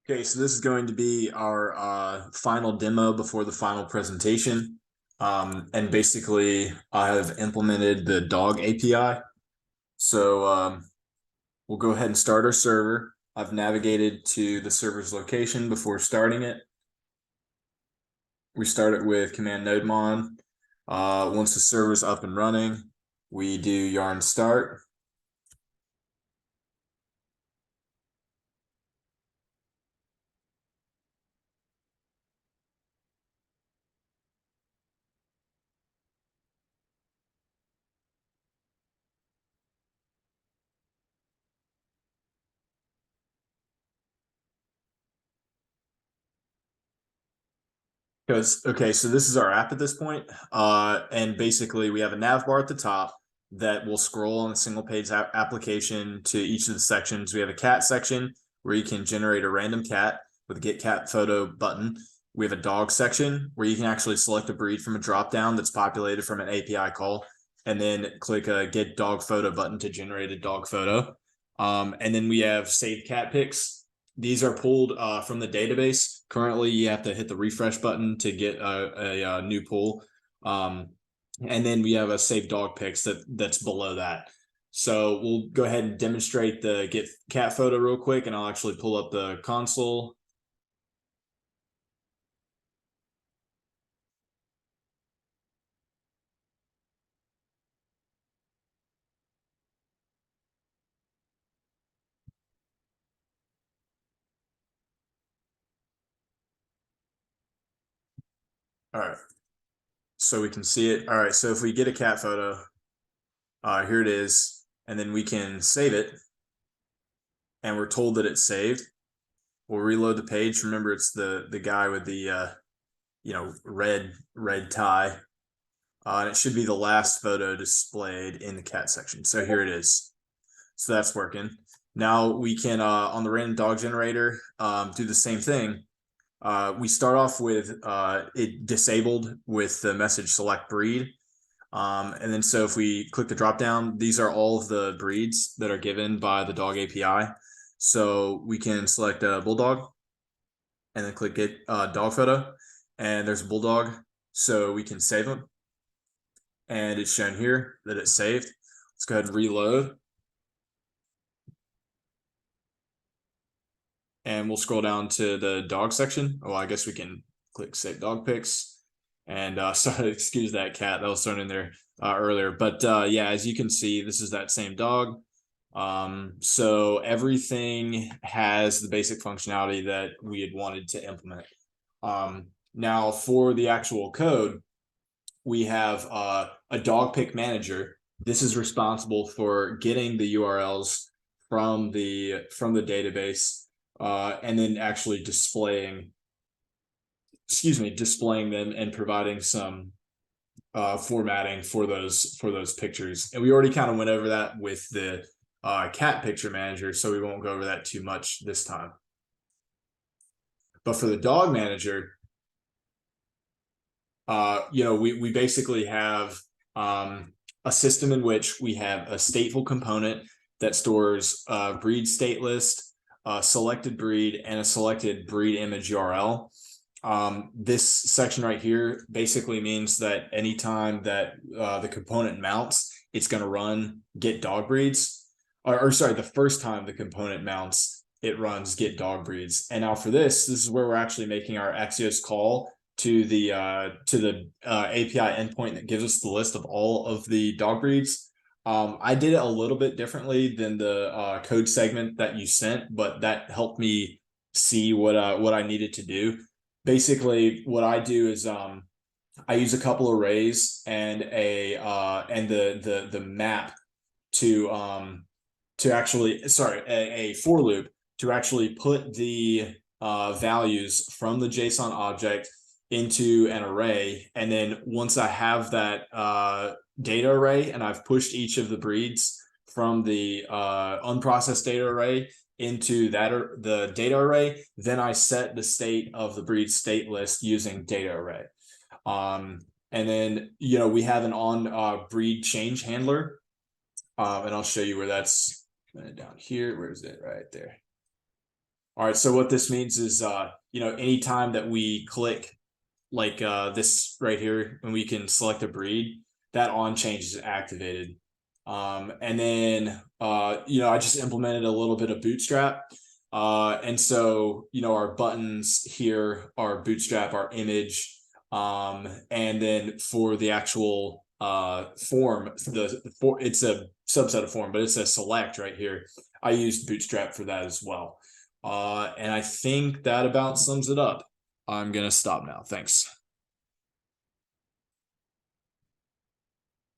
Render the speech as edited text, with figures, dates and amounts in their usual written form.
Okay, so this is going to be our final demo before the final presentation. And basically, I have implemented the dog API. So we'll go ahead and start our server. I've navigated to the server's location before starting it. We start it with command nodemon. Once the server's up and running, we do yarn start. Okay, so this is our app at this point. And basically we have a nav bar at the top that will scroll on a single page application to each of the sections. We have a cat section where you can generate a random cat with a get cat photo button. We have a dog section where you can actually select a breed from a drop down that's populated from an API call, and then click a get dog photo button to generate a dog photo. And then we have saved cat pics. These are pulled from the database. Currently, you have to hit the refresh button to get a new pull. And then we have a save dog pics that's below that. So we'll go ahead and demonstrate the get cat photo real quick, and I'll actually pull up the console. All right, so we can see it. All right, so if we get a cat photo, here it is, and then we can save it, and we're told that it's saved. We'll reload the page. Remember, it's the guy with the red tie. And it should be the last photo displayed in the cat section. So here it is. So that's working. Now we can, on the random dog generator, do the same thing. We start off with it disabled with the message select breed. And then so if we click the drop down, these are all of the breeds that are given by the dog API. So we can select a bulldog and then click get dog photo. And there's a bulldog. So we can save them. And it's shown here that it's saved. Let's go ahead and reload. And we'll scroll down to the dog section. Oh, I guess we can click save dog pics. And sorry, excuse that cat that was thrown in there earlier. But yeah, as you can see, this is that same dog. So everything has the basic functionality that we had wanted to implement. Now for the actual code, we have a dog pick manager. This is responsible for getting the URLs from the database and then actually displaying them and providing some formatting for those pictures. And we already kind of went over that with the cat picture manager, so we won't go over that too much this time. But for the dog manager, we basically have a system in which we have a stateful component that stores a breed state list, a selected breed, and a selected breed image URL. This section right here basically means that anytime that the component mounts, it's going to run get dog breeds, or sorry, the first time the component mounts, it runs get dog breeds. And now for this is where we're actually making our Axios call to the API endpoint that gives us the list of all of the dog breeds. I did it a little bit differently than the code segment that you sent, but that helped me see what I needed to do. Basically, what I do is I use a couple arrays and the map to actually a for loop to actually put the values from the JSON object into an array. And then once I have that data array and I've pushed each of the breeds from the unprocessed data array into the data array, then I set the state of the breed state list using data array. And then we have an on breed change handler, and I'll show you where that's down here. Where is it? Right there. All right, so what this means is, anytime that we click like this right here, and we can select a breed, that on change is activated. And then, I just implemented a little bit of Bootstrap. And so, our buttons here are Bootstrap, our image. And then for the actual form, it's a subset of form, but it's a select right here. I used Bootstrap for that as well. And I think that about sums it up. I'm going to stop now. Thanks.